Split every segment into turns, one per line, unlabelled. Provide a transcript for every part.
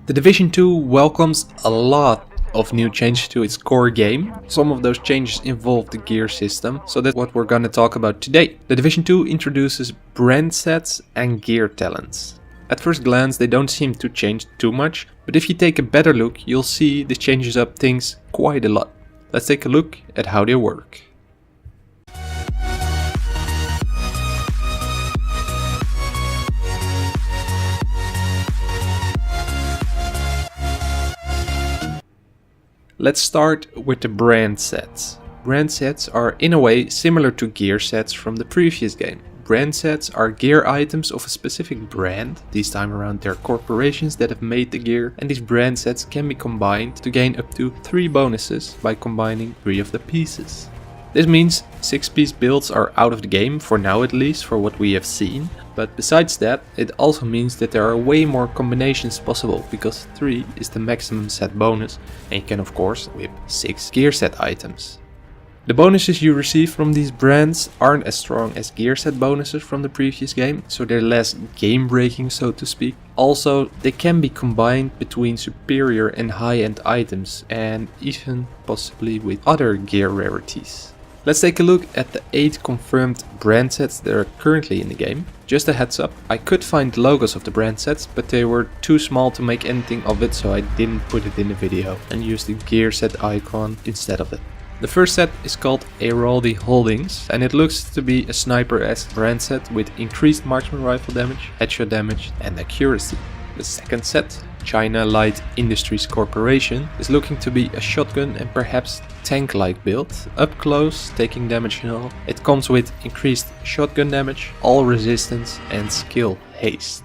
The Division 2 welcomes a lot of new changes to its core game. Some of those changes involve the gear system, so that's what we're gonna talk about today. The Division 2 introduces brand sets and gear talents. At first glance they don't seem to change too much, but if you take a better look you'll see this changes up things quite a lot. Let's take a look at how they work. Let's start with the brand sets. Brand sets are in a way similar to gear sets from the previous game. Brand sets are gear items of a specific brand, this time around they're corporations that have made the gear, and these brand sets can be combined to gain up to 3 bonuses by combining 3 of the pieces. This means 6-piece builds are out of the game, for now at least, for what we have seen. But besides that, it also means that there are way more combinations possible, because 3 is the maximum set bonus, and you can of course whip 6 gear set items. The bonuses you receive from these brands aren't as strong as gear set bonuses from the previous game, so they're less game breaking, so to speak. Also, they can be combined between superior and high-end items, and even possibly with other gear rarities. Let's take a look at the 8 confirmed brand sets that are currently in the game. Just a heads up, I could find logos of the brand sets, but they were too small to make anything of it, so I didn't put it in the video and used the gear set icon instead of it. The first set is called Airaldi Holdings, and it looks to be a sniper-esque brand set with increased marksman rifle damage, headshot damage and accuracy. The second set, China Light Industries Corporation, is looking to be a shotgun and perhaps tank-like build, up close, taking damage and all. It comes with increased shotgun damage, all resistance and skill haste.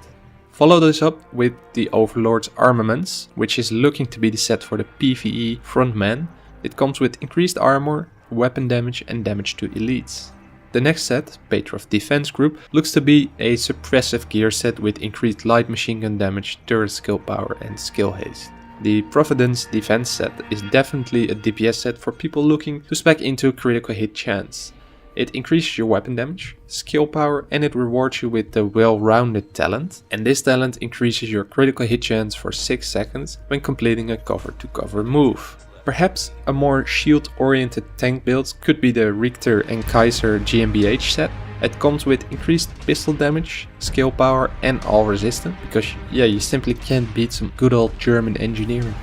Follow this up with the Overlord's Armaments, which is looking to be the set for the PvE frontman. It comes with increased armor, weapon damage and damage to elites. The next set, Petrov Defense Group, looks to be a suppressive gear set with increased light machine gun damage, turret skill power and skill haste. The Providence Defense set is definitely a DPS set for people looking to spec into critical hit chance. It increases your weapon damage, skill power and it rewards you with the well-rounded talent, and this talent increases your critical hit chance for 6 seconds when completing a cover-to-cover move. Perhaps a more shield-oriented tank build could be the Richter and Kaiser GmbH set. It comes with increased pistol damage, skill power and all resistant, because you simply can't beat some good old German engineering.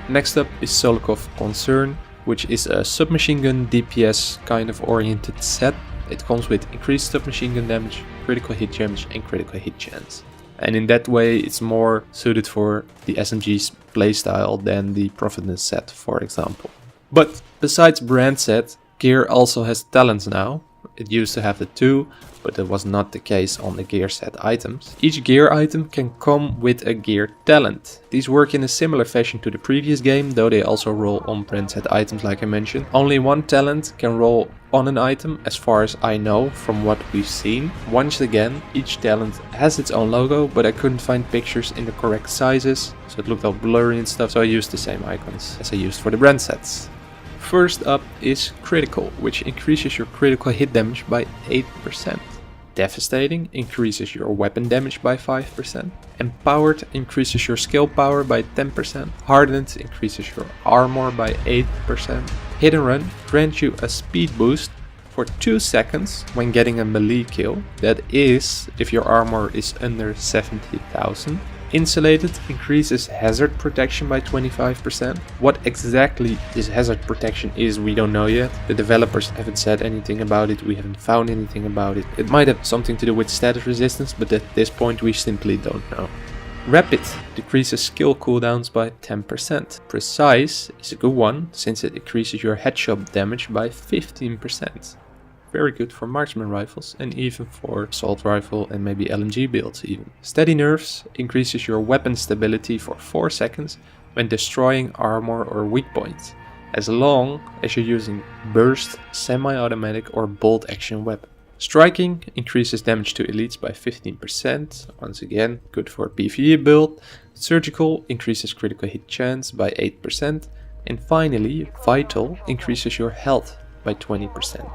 Next up is Sokolov Concern, which is a submachine gun DPS kind of oriented set. It comes with increased submachine gun damage, critical hit damage and critical hit chance. And in that way it's more suited for the SMG's playstyle than the Providence set, for example. But besides brand set, gear also has talents now. It used to have the 2, but that was not the case on the gear set items. Each gear item can come with a gear talent. These work in a similar fashion to the previous game, though they also roll on brand set items like I mentioned. Only one talent can roll on an item, as far as I know from what we've seen. Once again, each talent has its own logo, but I couldn't find pictures in the correct sizes, so it looked all blurry and stuff, so I used the same icons as I used for the brand sets. First up is Critical, which increases your critical hit damage by 8%. Devastating increases your weapon damage by 5%. Empowered increases your skill power by 10%. Hardened increases your armor by 8%. Hit and Run grants you a speed boost for 2 seconds when getting a melee kill. That is, if your armor is under 70,000. Insulated increases hazard protection by 25%. What exactly this hazard protection is, we don't know yet. The developers haven't said anything about it, we haven't found anything about it. It might have something to do with status resistance, but at this point we simply don't know. Rapid decreases skill cooldowns by 10%. Precise is a good one, since it increases your headshot damage by 15%. Very good for marksman rifles and even for assault rifle and maybe LMG builds even. Steady Nerfs increases your weapon stability for 4 seconds when destroying armor or weak points, as long as you're using burst, semi-automatic or bolt action weapon. Striking increases damage to elites by 15%, once again good for a PvE build. Surgical increases critical hit chance by 8%, and finally Vital increases your health by 20%.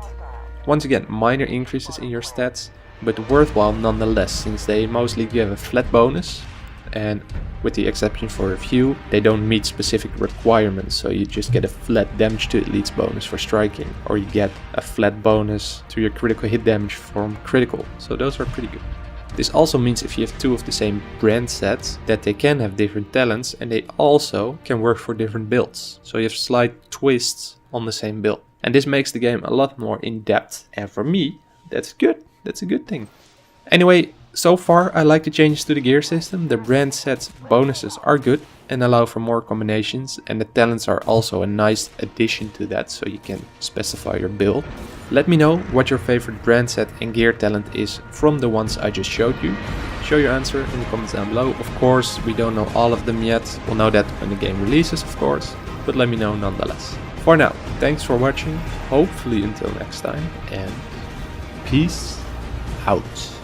Once again, minor increases in your stats, but worthwhile nonetheless, since they mostly give a flat bonus and with the exception for a few, they don't meet specific requirements, so you just get a flat damage to elites bonus for striking, or you get a flat bonus to your critical hit damage from critical, so those are pretty good. This also means if you have two of the same brand sets, that they can have different talents and they also can work for different builds, so you have slight twists on the same build. And this makes the game a lot more in depth, and for me, that's good, that's a good thing. Anyway, so far I like the changes to the gear system. The brand sets bonuses are good and allow for more combinations, and the talents are also a nice addition to that, so you can specify your build. Let me know what your favorite brand set and gear talent is from the ones I just showed you. Show your answer in the comments down below. Of course, we don't know all of them yet. We'll know that when the game releases, of course, but let me know nonetheless. For now, thanks for watching, hopefully until next time, and peace out.